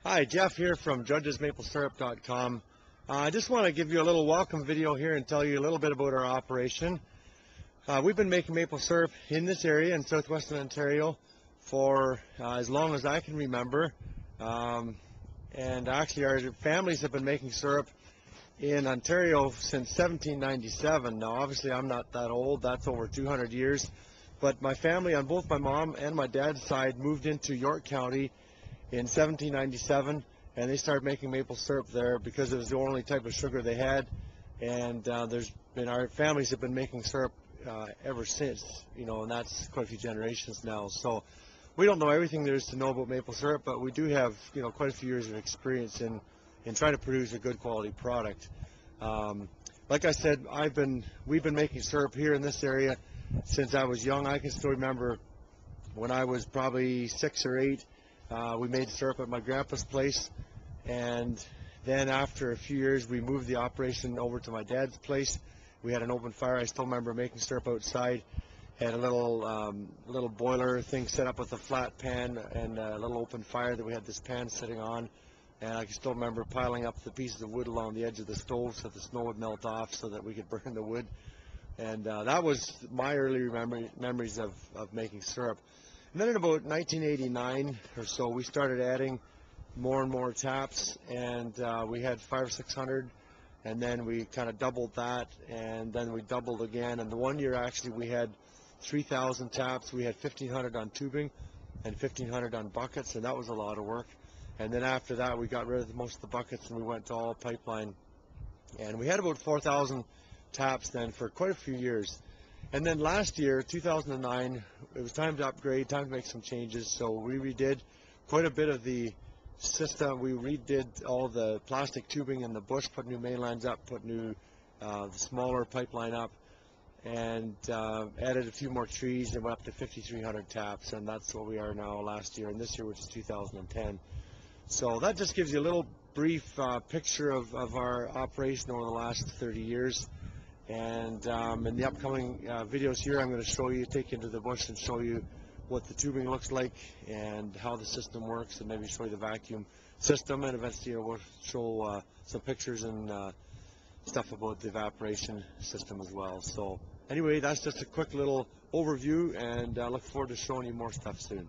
Hi, Jeff here from drudgesmaplesyrup.com. I just want to give you a little welcome video here and tell you a little bit about our operation. We've been making maple syrup in this area in Southwestern Ontario for as long as I can remember. And actually our families have been making syrup in Ontario since 1797. Now obviously I'm not that old, that's over 200 years. But my family on both my mom and my dad's side moved into York County in 1797, and they started making maple syrup there because it was the only type of sugar they had. And our families have been making syrup ever since, and that's quite a few generations now. So we don't know everything there is to know about maple syrup, but we do have quite a few years of experience in trying to produce a good quality product. Like I said, we've been making syrup here in this area since I was young. I can still remember when I was probably 6 or 8. We made syrup at my grandpa's place, and then after a few years we moved the operation over to my dad's place. We had an open fire. I still remember making syrup outside. Had a little boiler thing set up with a flat pan and a little open fire that we had this pan sitting on, and I can still remember piling up the pieces of wood along the edge of the stove so the snow would melt off so that we could burn the wood. And that was my early memories of making syrup. And then in about 1989 or so, we started adding more and more taps, and we had 500 or 600, and then we kind of doubled that, and then we doubled again. And the one year actually we had 3,000 taps. We had 1,500 on tubing and 1,500 on buckets, and that was a lot of work. And then after that, we got rid of most of the buckets and we went to all pipeline. And we had about 4,000 taps then for quite a few years. And then last year, 2009, it was time to upgrade, time to make some changes. So we redid quite a bit of the system. We redid all the plastic tubing in the bush, put new main lines up, put new the smaller pipeline up, and added a few more trees and went up to 5,300 taps. And that's what we are now last year and this year, which is 2010. So that just gives you a little brief picture of our operation over the last 30 years. And in the upcoming videos here, I'm going to take you into the bush and show you what the tubing looks like and how the system works, and maybe show you the vacuum system, and eventually we'll show some pictures and stuff about the evaporation system as well. So anyway, that's just a quick little overview, and I look forward to showing you more stuff soon.